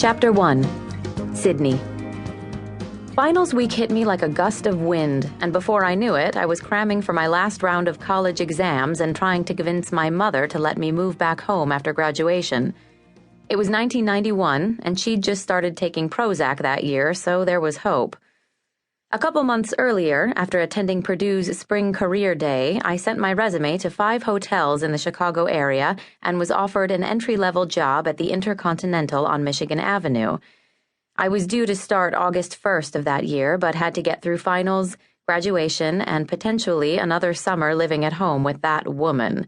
Chapter 1. Sydney. Finals week hit me like a gust of wind, and before I knew it, I was cramming for my last round of college exams and trying to convince my mother to let me move back home after graduation. It was 1991, and she'd just started taking Prozac that year, so there was hope. A couple months earlier, after attending Purdue's Spring Career Day, I sent my resume to 5 hotels in the Chicago area and was offered an entry-level job at the Intercontinental on Michigan Avenue. I was due to start August 1st of that year, but had to get through finals, graduation, and potentially another summer living at home with that woman.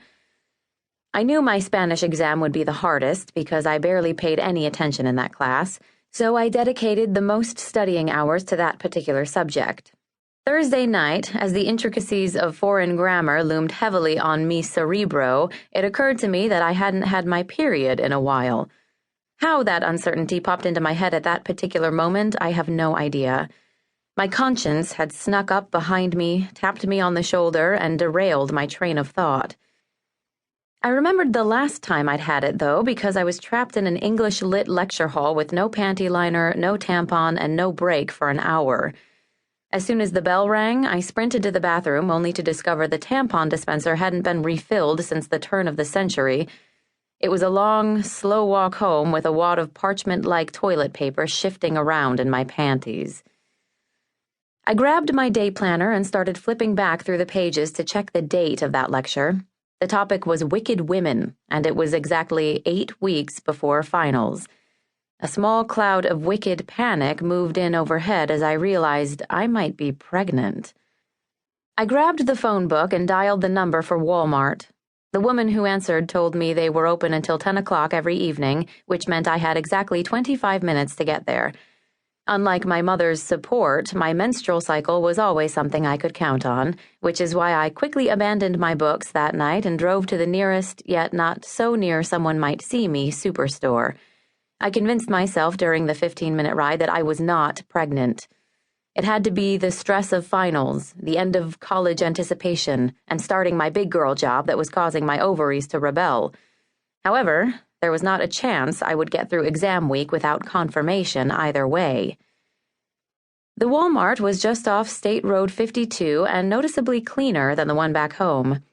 I knew my Spanish exam would be the hardest because I barely paid any attention in that class, so I dedicated the most studying hours to that particular subject. Thursday night, as the intricacies of foreign grammar loomed heavily on mi cerebro, it occurred to me that I hadn't had my period in a while. How that uncertainty popped into my head at that particular moment, I have no idea. My conscience had snuck up behind me, tapped me on the shoulder, and derailed my train of thought. I remembered the last time I'd had it, though, because I was trapped in an English lit lecture hall with no panty liner, no tampon, and no break for an hour. As soon as the bell rang, I sprinted to the bathroom only to discover the tampon dispenser hadn't been refilled since the turn of the century. It was a long, slow walk home with a wad of parchment-like toilet paper shifting around in my panties. I grabbed my day planner and started flipping back through the pages to check the date of that lecture. The topic was wicked women, and it was exactly 8 weeks before finals. A small cloud of wicked panic moved in overhead as I realized I might be pregnant. I grabbed the phone book and dialed the number for Walmart. The woman who answered told me they were open until 10 o'clock every evening, which meant I had exactly 25 minutes to get there. Unlike my mother's support, my menstrual cycle was always something I could count on, which is why I quickly abandoned my books that night and drove to the nearest, yet not so near someone might see me, superstore. I convinced myself during the 15-minute ride that I was not pregnant. It had to be the stress of finals, the end of college anticipation, and starting my big girl job that was causing my ovaries to rebel. However, there was not a chance I would get through exam week without confirmation either way. The Walmart was just off State Road 52 and noticeably cleaner than the one back home.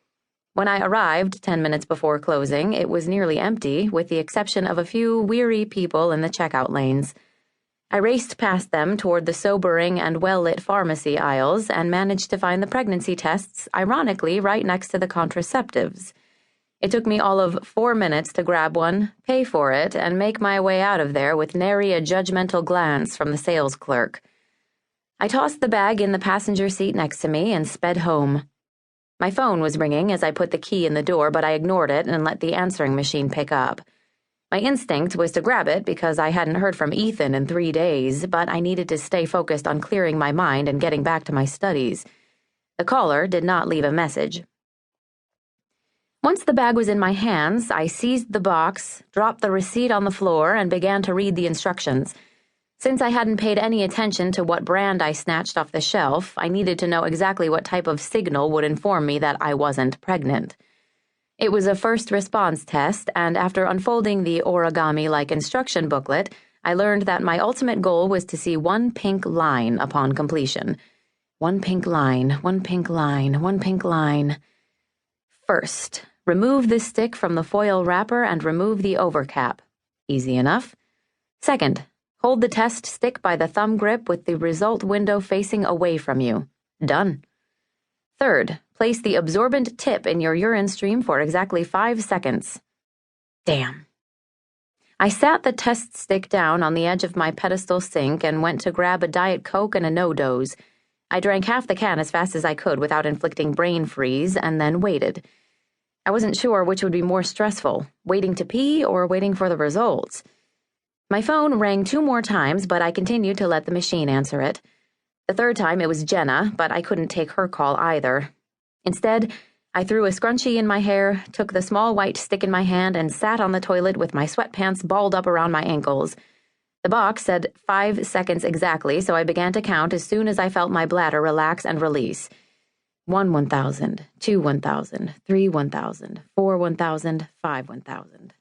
When I arrived 10 minutes before closing, it was nearly empty, with the exception of a few weary people in the checkout lanes. I raced past them toward the sobering and well-lit pharmacy aisles and managed to find the pregnancy tests, ironically right next to the contraceptives. It took me all of 4 minutes to grab one, pay for it, and make my way out of there with nary a judgmental glance from the sales clerk. I tossed the bag in the passenger seat next to me and sped home. My phone was ringing as I put the key in the door, but I ignored it and let the answering machine pick up. My instinct was to grab it because I hadn't heard from Ethan in 3 days, but I needed to stay focused on clearing my mind and getting back to my studies. The caller did not leave a message. Once the bag was in my hands, I seized the box, dropped the receipt on the floor, and began to read the instructions. Since I hadn't paid any attention to what brand I snatched off the shelf, I needed to know exactly what type of signal would inform me that I wasn't pregnant. It was a first response test, and after unfolding the origami-like instruction booklet, I learned that my ultimate goal was to see one pink line upon completion. One pink line, one pink line, one pink line. First, remove the stick from the foil wrapper and remove the overcap. Easy enough. Second, hold the test stick by the thumb grip with the result window facing away from you. Done. Third, place the absorbent tip in your urine stream for exactly 5 seconds. Damn. I sat the test stick down on the edge of my pedestal sink and went to grab a Diet Coke and a no-dose. I drank half the can as fast as I could without inflicting brain freeze and then waited. I wasn't sure which would be more stressful, waiting to pee or waiting for the results. My phone rang 2 more times, but I continued to let the machine answer it. The third time it was Jenna, but I couldn't take her call either. Instead, I threw a scrunchie in my hair, took the small white stick in my hand, and sat on the toilet with my sweatpants balled up around my ankles. The box said 5 seconds exactly, so I began to count as soon as I felt my bladder relax and release. 1 1,000, 2 1,000, 3 1,000, 4 1,000, 5 1,000.